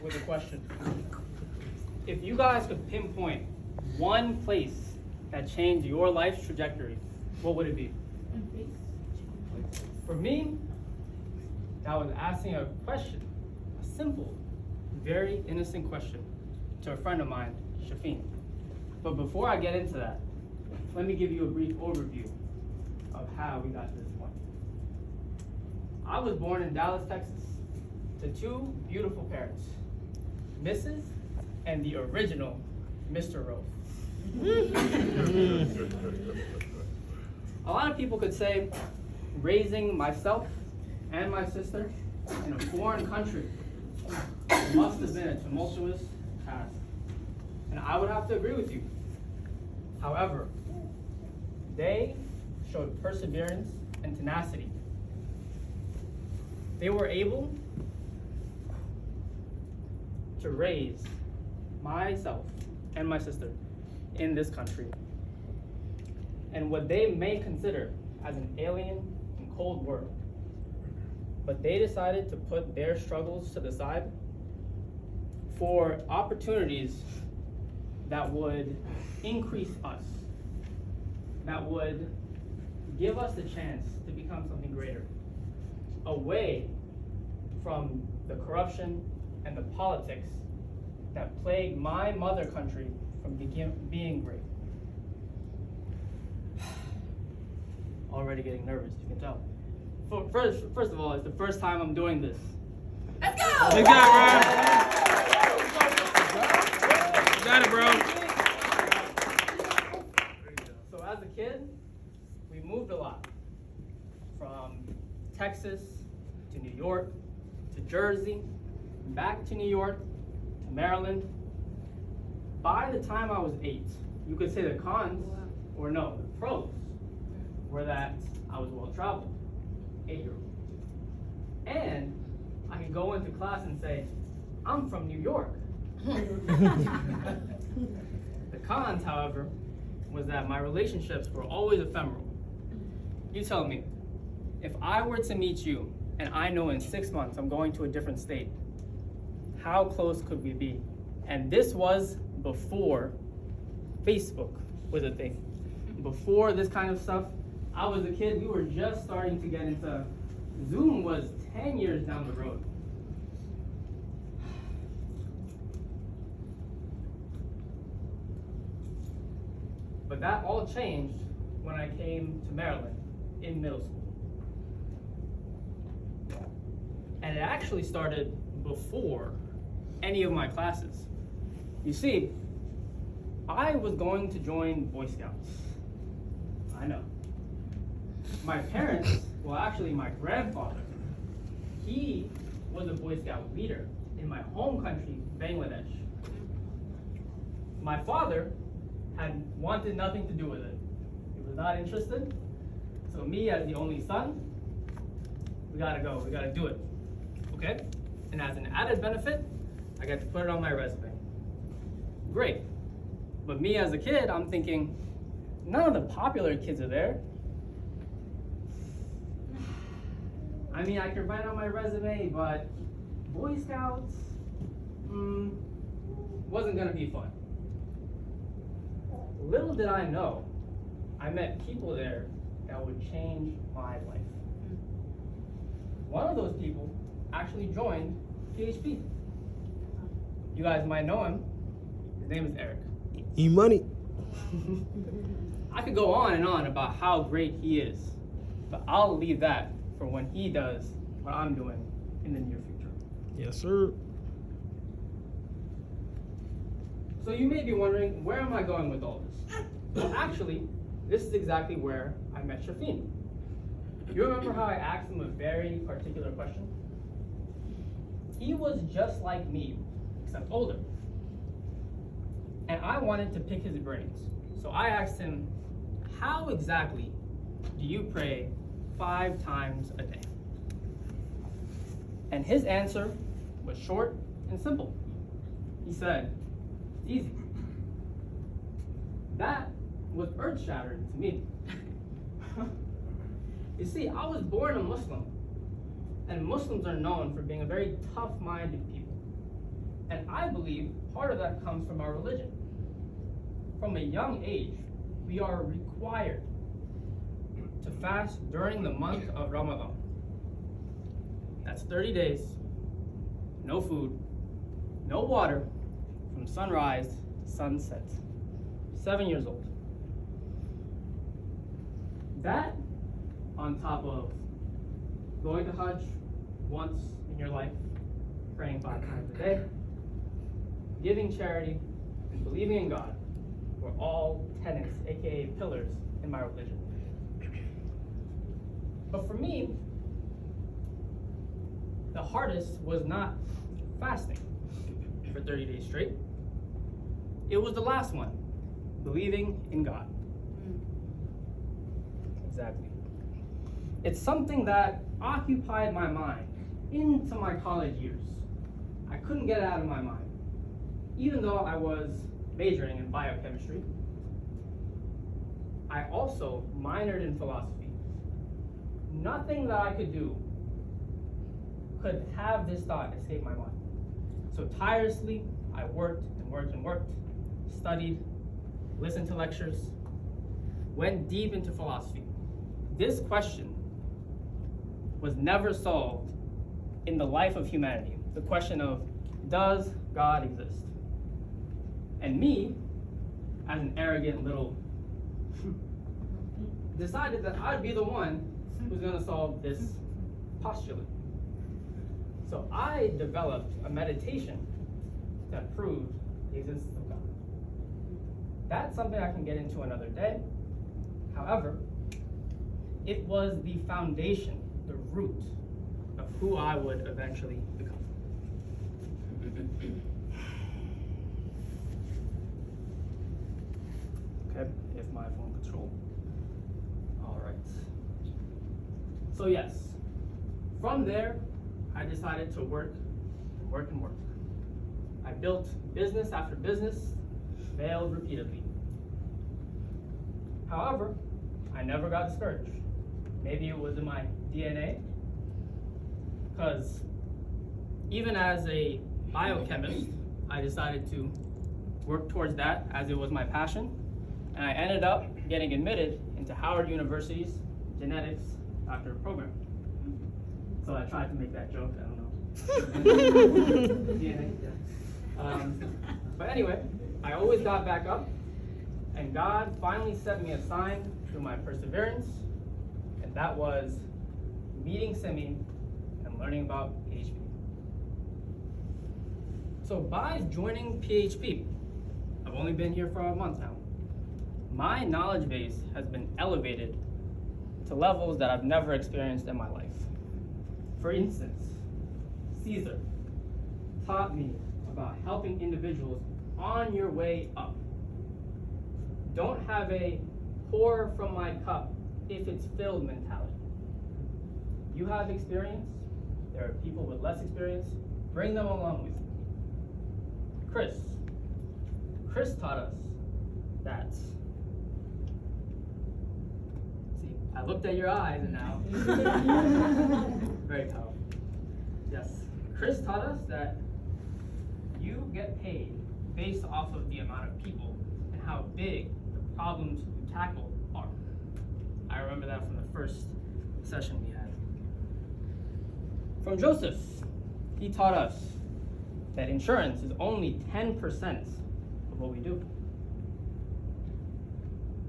with a question. If you guys could pinpoint one place that changed your life's trajectory, what would it be? For me, that was asking a question, a simple, very innocent question to a friend of mine, Shafin. But before I get into that, let me give you a brief overview of how we got to this point. I was born in Dallas, Texas, to two beautiful parents, Mrs. and the original Mr. Rauf. A lot of people could say raising myself and my sister in a foreign country must have been a tumultuous task. And I would have to agree with you. However, they showed perseverance and tenacity. They were able to raise myself and my sister in this country. And what they may consider as an alien and cold world. But they decided to put their struggles to the side for opportunities that would increase us, that would give us the chance to become something greater, away from the corruption and the politics that plague my mother country from being great. Already getting nervous, you can tell. First of all, it's the first time I'm doing this. Let's go! Good job, bro. You got it, bro. So as a kid, we moved a lot. From Texas to New York to Jersey, back to New York to Maryland. By the time I was 8, you could say the cons, or no, the pros, were that I was well traveled. 8-year-old. And I could go into class and say, I'm from New York. The cons, however, was that my relationships were always ephemeral. You tell me, if I were to meet you and I know in 6 months I'm going to a different state, how close could we be? And this was before Facebook was a thing. Before this kind of stuff, I was a kid, we were just starting to get into, Zoom was 10 years down the road. But that all changed when I came to Maryland in middle school. And it actually started before any of my classes. You see, I was going to join Boy Scouts. I know. My parents, well actually my grandfather, he was a Boy Scout leader in my home country, Bangladesh. My father had wanted nothing to do with it. He was not interested. So me as the only son, we gotta go, we gotta do it, okay? And as an added benefit, I got to put it on my resume. Great, but me as a kid, I'm thinking, none of the popular kids are there. I mean, I could write on my resume, but Boy Scouts, wasn't gonna be fun. Little did I know, I met people there that would change my life. One of those people actually joined PHP. You guys might know him. His name is Eric. E-money. I could go on and on about how great he is, but I'll leave that for when he does what I'm doing in the near future. Yes, sir. So you may be wondering, where am I going with all this? Well, actually, this is exactly where I met Shafin. You remember how I asked him a very particular question? He was just like me, except older. And I wanted to pick his brains. So I asked him, how exactly do you pray 5 times a day? And his answer was short and simple. He said, it's easy. That was earth-shattering to me. You see, I was born a Muslim, and Muslims are known for being a very tough-minded people. I believe part of that comes from our religion. From a young age, we are required to fast during the month of Ramadan. That's 30 days, no food, no water, from sunrise to sunset. 7 years old. That, on top of going to Hajj once in your life, praying 5 times a day, giving charity, and believing in God, were all tenets, aka pillars, in my religion. But for me, the hardest was not fasting for 30 days straight. It was the last one, believing in God. Exactly. It's something that occupied my mind into my college years. I couldn't get it out of my mind. Even though I was majoring in biochemistry, I also minored in philosophy. Nothing that I could do could have this thought escape my mind. So tirelessly, I worked and worked and worked, studied, listened to lectures, went deep into philosophy. This question was never solved in the life of humanity. The question of, does God exist? And me, as an arrogant little, decided that I'd be the one who's gonna solve this postulate. So I developed a meditation that proved the existence of God. That's something I can get into another day. However, it was the foundation, the root of who I would eventually become. Okay, if my phone control. All right. So yes, from there, I decided to work and work and work. I built business after business, failed repeatedly. However, I never got discouraged. Maybe it was in my DNA, because even as a biochemist, I decided to work towards that as it was my passion, and I ended up getting admitted into Howard University's genetics doctorate program. So I tried to make that joke, I don't know. DNA, yeah. But anyway, I always got back up, and God finally set me a sign through my perseverance, and that was meeting Simi and learning about PHP. So by joining PHP, I've only been here for a month now, my knowledge base has been elevated to levels that I've never experienced in my life. For instance, Caesar taught me about helping individuals on your way up. Don't have a pour from my cup if it's filled mentality. You have experience, there are people with less experience, bring them along with you. Chris taught us that. See, I looked at your eyes and now. Very powerful. Yes, Chris taught us that you get paid based off of the amount of people and how big the problems you tackle are. I remember that from the first session we had. From Joseph, he taught us that insurance is only 10% of what we do.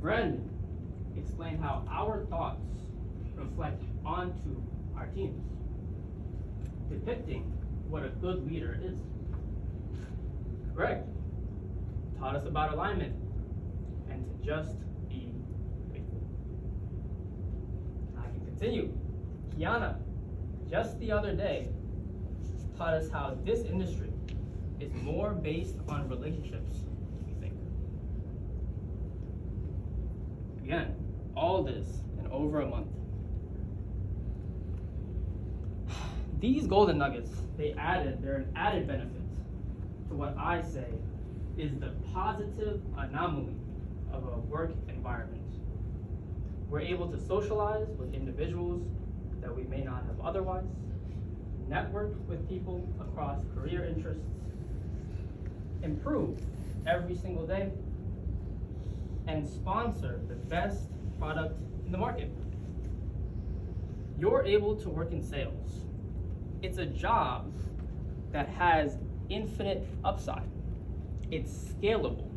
Brandon explained how our thoughts reflect onto our teams, depicting what a good leader is. Greg taught us about alignment and to just be grateful. I can continue. Kiana, just the other day, taught us how this industry is more based on relationships than we think. Again, all this in over a month. These golden nuggets, they're an added benefit to what I say is the positive anomaly of a work environment. We're able to socialize with individuals that we may not have otherwise, network with people across career interests, improve every single day, and sponsor the best product in the market. You're able to work in sales. It's a job that has infinite upside. It's scalable.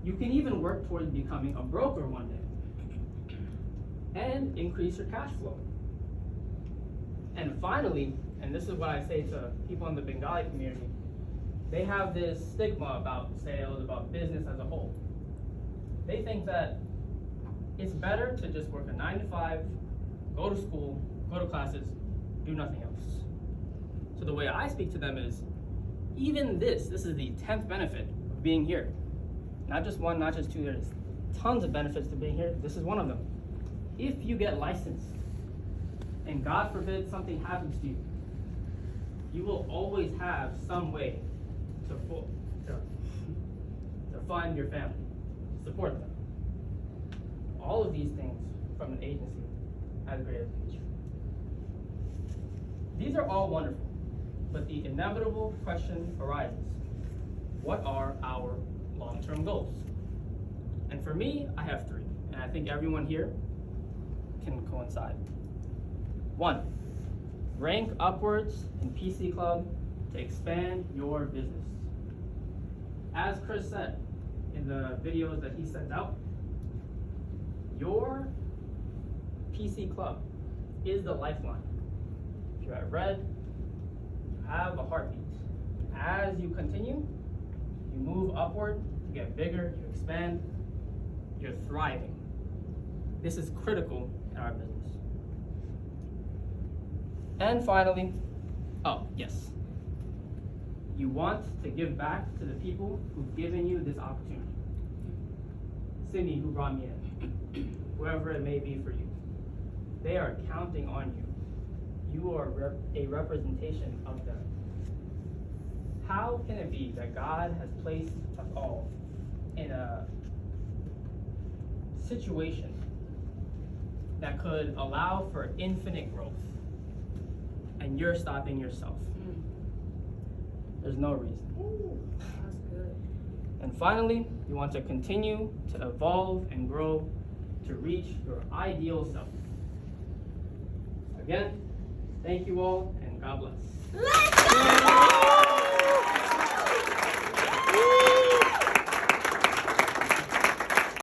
You can even work towards becoming a broker one day and increase your cash flow. And finally, and this is what I say to people in the Bengali community, they have this stigma about sales, about business as a whole. They think that it's better to just work a 9 to 5, go to school, go to classes, do nothing else. So the way I speak to them is, even this is the 10th benefit of being here. Not just one, not just two, there's tons of benefits to being here. This is one of them. If you get licensed, and God forbid something happens to you, you will always have some way to fund your family, support them. All of these things from an agency as great as Beach. These are all wonderful, but the inevitable question arises: what are our long-term goals? And for me, I have 3, and I think everyone here can coincide. 1, rank upwards in PC Club to expand your business. As Chris said in the videos that he sends out, your PC Club is the lifeline. If you're at red, you have a heartbeat. As you continue, you move upward, you get bigger, you expand, you're thriving. This is critical in our business. And finally, oh yes, you want to give back to the people who've given you this opportunity. Sydney, who brought me in, whoever it may be for you. They are counting on you. You are a representation of them. How can it be that God has placed us all in a situation that could allow for infinite growth, and you're stopping yourself? There's no reason. Ooh, that's good. And finally, you want to continue to evolve and grow to reach your ideal self. Again, thank you all, and God bless. Let's go!